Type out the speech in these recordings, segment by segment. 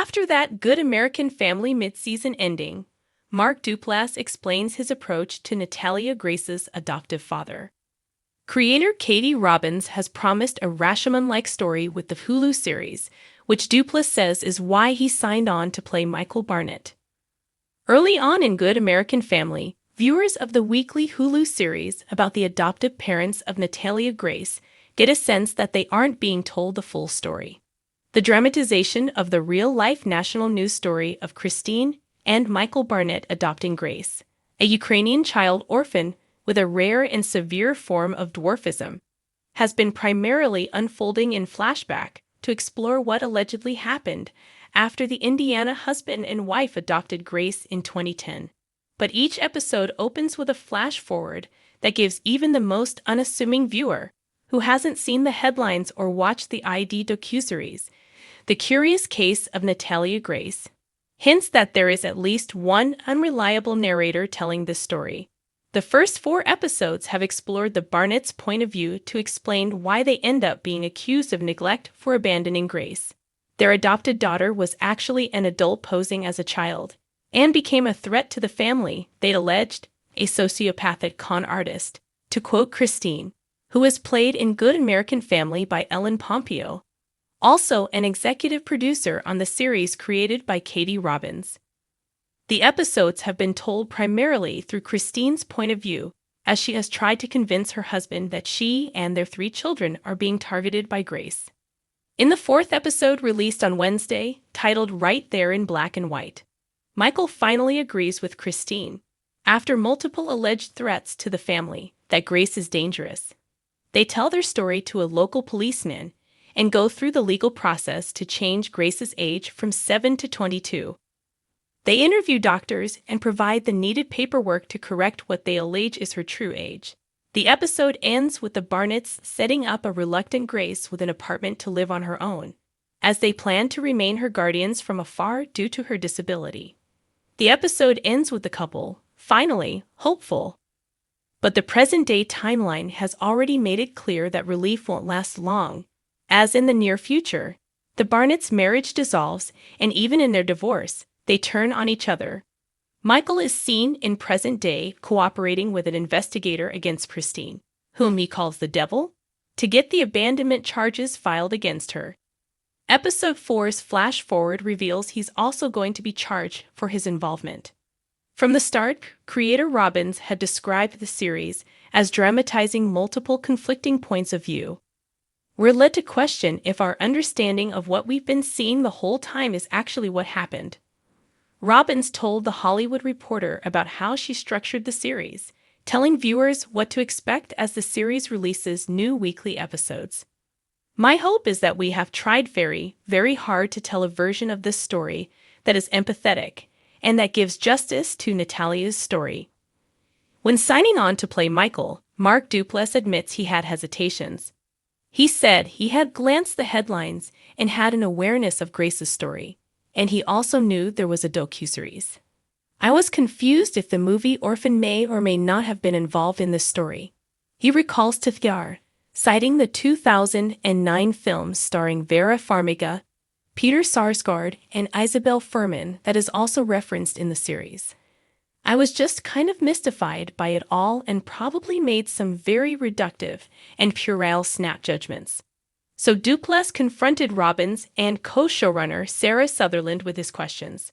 After that Good American Family mid-season ending, Mark Duplass explains his approach to Natalia Grace's adoptive father. Creator Katie Robbins has promised a Rashomon-like story with the Hulu series, which Duplass says is why he signed on to play Michael Barnett. Early on in Good American Family, viewers of the weekly Hulu series about the adoptive parents of Natalia Grace get a sense that they aren't being told the full story. The dramatization of the real-life national news story of Christine and Michael Barnett adopting Grace, a Ukrainian child orphan with a rare and severe form of dwarfism, has been primarily unfolding in flashback to explore what allegedly happened after the Indiana husband and wife adopted Grace in 2010. But each episode opens with a flash-forward that gives even the most unassuming viewer, who hasn't seen the headlines or watched the ID docuseries, the curious case of Natalia Grace, hints that there is at least one unreliable narrator telling this story. The first 4 episodes have explored the Barnett's point of view to explain why they end up being accused of neglect for abandoning Grace. Their adopted daughter was actually an adult posing as a child, and became a threat to the family, they'd alleged, a sociopathic con artist, to quote Christine, who was played in Good American Family by Ellen Pompeo, also an executive producer on the series created by Katie Robbins. The episodes have been told primarily through Christine's point of view, as she has tried to convince her husband that she and their 3 children are being targeted by Grace. In the 4th episode released on Wednesday, titled Right There in Black and White, Michael finally agrees with Christine, after multiple alleged threats to the family, that Grace is dangerous. They tell their story to a local policeman and go through the legal process to change Grace's age from 7 to 22. They interview doctors and provide the needed paperwork to correct what they allege is her true age. The episode ends with the Barnetts setting up a reluctant Grace with an apartment to live on her own, as they plan to remain her guardians from afar due to her disability. The episode ends with the couple, finally, hopeful. But the present-day timeline has already made it clear that relief won't last long, as in the near future, the Barnetts' marriage dissolves, and even in their divorce, they turn on each other. Michael is seen in present day cooperating with an investigator against Christine, whom he calls the devil, to get the abandonment charges filed against her. Episode 4's flash forward reveals he's also going to be charged for his involvement. From the start, creator Robbins had described the series as dramatizing multiple conflicting points of view. We're led to question if our understanding of what we've been seeing the whole time is actually what happened. Robbins told The Hollywood Reporter about how she structured the series, telling viewers what to expect as the series releases new weekly episodes. My hope is that we have tried very, very hard to tell a version of this story that is empathetic and that gives justice to Natalia's story. When signing on to play Michael, Mark Duplass admits he had hesitations. He said he had glanced the headlines and had an awareness of Grace's story, and he also knew there was a docuseries. I was confused if the movie Orphan may or may not have been involved in this story. He recalls to THR, citing the 2009 film starring Vera Farmiga, Peter Sarsgaard, and Isabel Fuhrman that is also referenced in the series. I was just kind of mystified by it all and probably made some very reductive and puerile snap judgments. So Duplass confronted Robbins and co-showrunner Sarah Sutherland with his questions.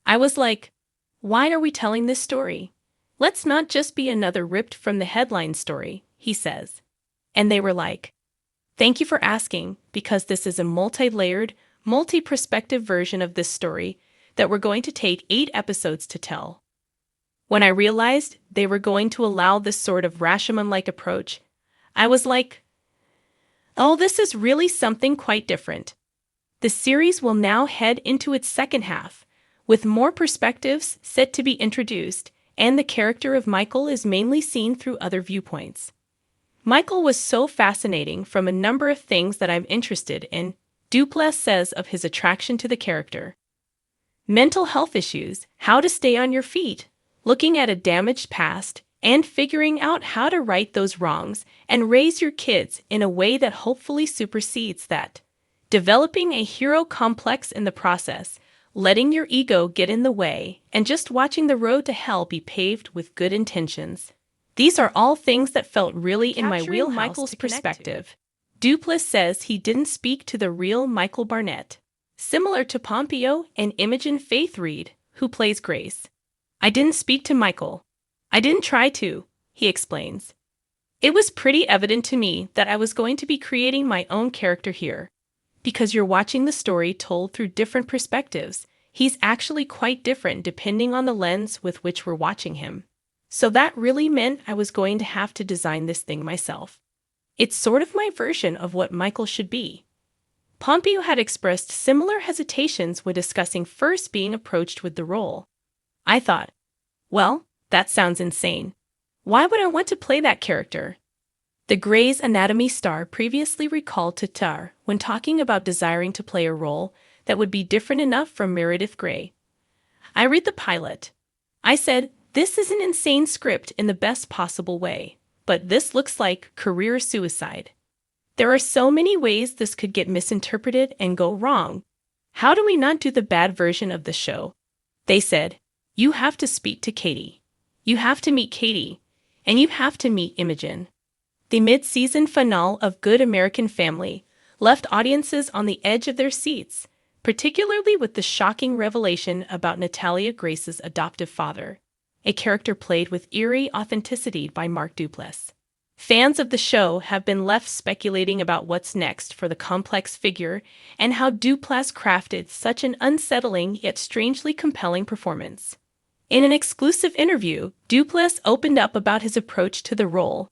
I was like, why are we telling this story? Let's not just be another ripped from the headline story, he says. And they were like, thank you for asking, because this is a multi-layered, multi-perspective version of this story that we're going to take 8 episodes to tell. When I realized they were going to allow this sort of Rashomon-like approach, I was like, oh, this is really something quite different. The series will now head into its second half, with more perspectives set to be introduced, and the character of Michael is mainly seen through other viewpoints. Michael was so fascinating from a number of things that I'm interested in, Duplass says of his attraction to the character. Mental health issues, how to stay on your feet, looking at a damaged past, and figuring out how to right those wrongs and raise your kids in a way that hopefully supersedes that. Developing a hero complex in the process, letting your ego get in the way, and just watching the road to hell be paved with good intentions. These are all things that felt really in my wheelhouse. Michael's perspective. Duplass says he didn't speak to the real Michael Barnett, similar to Pompeo and Imogen Faith Reed, who plays Grace. I didn't speak to Michael. I didn't try to, he explains. It was pretty evident to me that I was going to be creating my own character here. Because you're watching the story told through different perspectives, he's actually quite different depending on the lens with which we're watching him. So that really meant I was going to have to design this thing myself. It's sort of my version of what Michael should be. Pompeo had expressed similar hesitations when discussing first being approached with the role. I thought, well, that sounds insane. Why would I want to play that character? The Grey's Anatomy star previously recalled to Tar when talking about desiring to play a role that would be different enough from Meredith Grey. I read the pilot. I said, this is an insane script in the best possible way, but this looks like career suicide. There are so many ways this could get misinterpreted and go wrong. How do we not do the bad version of the show? They said, you have to speak to Katie. You have to meet Katie. And you have to meet Imogen. The mid-season finale of Good American Family left audiences on the edge of their seats, particularly with the shocking revelation about Natalia Grace's adoptive father, a character played with eerie authenticity by Mark Duplass. Fans of the show have been left speculating about what's next for the complex figure and how Duplass crafted such an unsettling yet strangely compelling performance. In an exclusive interview, Duplass opened up about his approach to the role,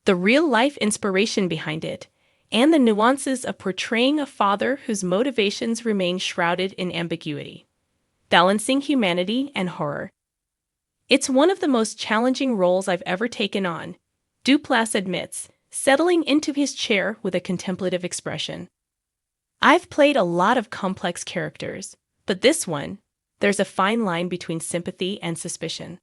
the real-life inspiration behind it, and the nuances of portraying a father whose motivations remain shrouded in ambiguity, balancing humanity and horror. It's one of the most challenging roles I've ever taken on, Duplass admits, settling into his chair with a contemplative expression. I've played a lot of complex characters, but this one, there's a fine line between sympathy and suspicion.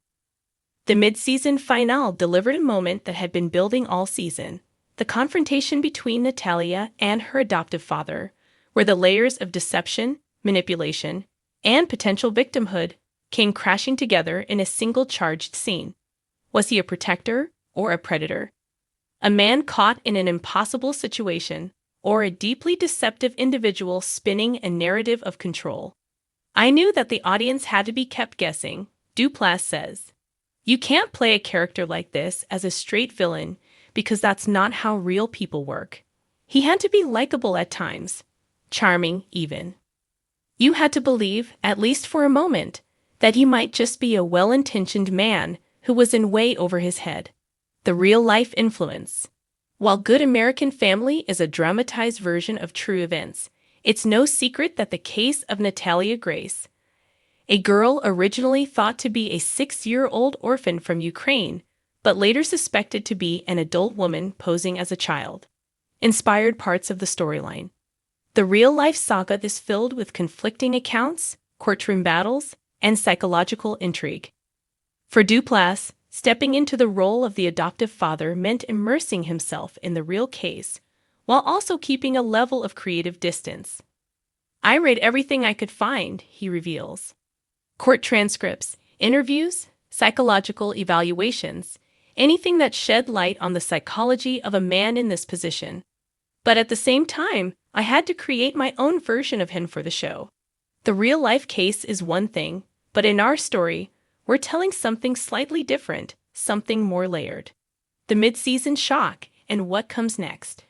The mid-season finale delivered a moment that had been building all season, the confrontation between Natalia and her adoptive father, where the layers of deception, manipulation, and potential victimhood came crashing together in a single charged scene. Was he a protector or a predator? A man caught in an impossible situation, or a deeply deceptive individual spinning a narrative of control? I knew that the audience had to be kept guessing, Duplass says. You can't play a character like this as a straight villain because that's not how real people work. He had to be likable at times, charming even. You had to believe, at least for a moment, that he might just be a well-intentioned man who was in way over his head. The real-life influence. While Good American Family is a dramatized version of true events, it's no secret that the case of Natalia Grace, a girl originally thought to be a 6-year-old orphan from Ukraine, but later suspected to be an adult woman posing as a child, inspired parts of the storyline. The real-life saga is filled with conflicting accounts, courtroom battles, and psychological intrigue. For Duplass, stepping into the role of the adoptive father meant immersing himself in the real case, while also keeping a level of creative distance. I read everything I could find, he reveals. Court transcripts, interviews, psychological evaluations, anything that shed light on the psychology of a man in this position. But at the same time, I had to create my own version of him for the show. The real-life case is one thing, but in our story, we're telling something slightly different, something more layered. The mid-season shock and what comes next.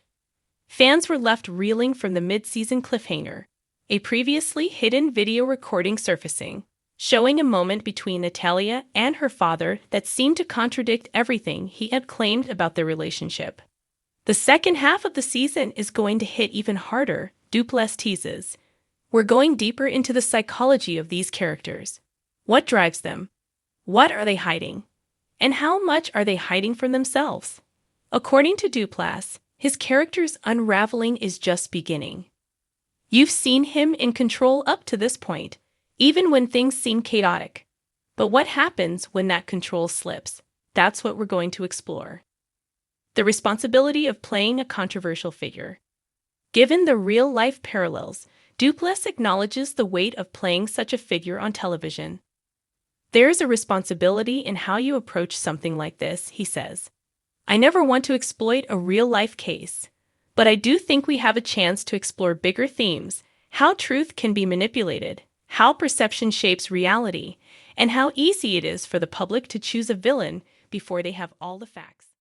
Fans were left reeling from the mid-season cliffhanger, a previously hidden video recording surfacing, showing a moment between Natalia and her father that seemed to contradict everything he had claimed about their relationship. The second half of the season is going to hit even harder, Duplass teases. We're going deeper into the psychology of these characters. What drives them? What are they hiding? And how much are they hiding from themselves? According to Duplass, his character's unraveling is just beginning. You've seen him in control up to this point, even when things seem chaotic. But what happens when that control slips? That's what we're going to explore. The responsibility of playing a controversial figure. Given the real-life parallels, Duplass acknowledges the weight of playing such a figure on television. There is a responsibility in how you approach something like this, he says. I never want to exploit a real-life case, but I do think we have a chance to explore bigger themes: how truth can be manipulated, how perception shapes reality, and how easy it is for the public to choose a villain before they have all the facts.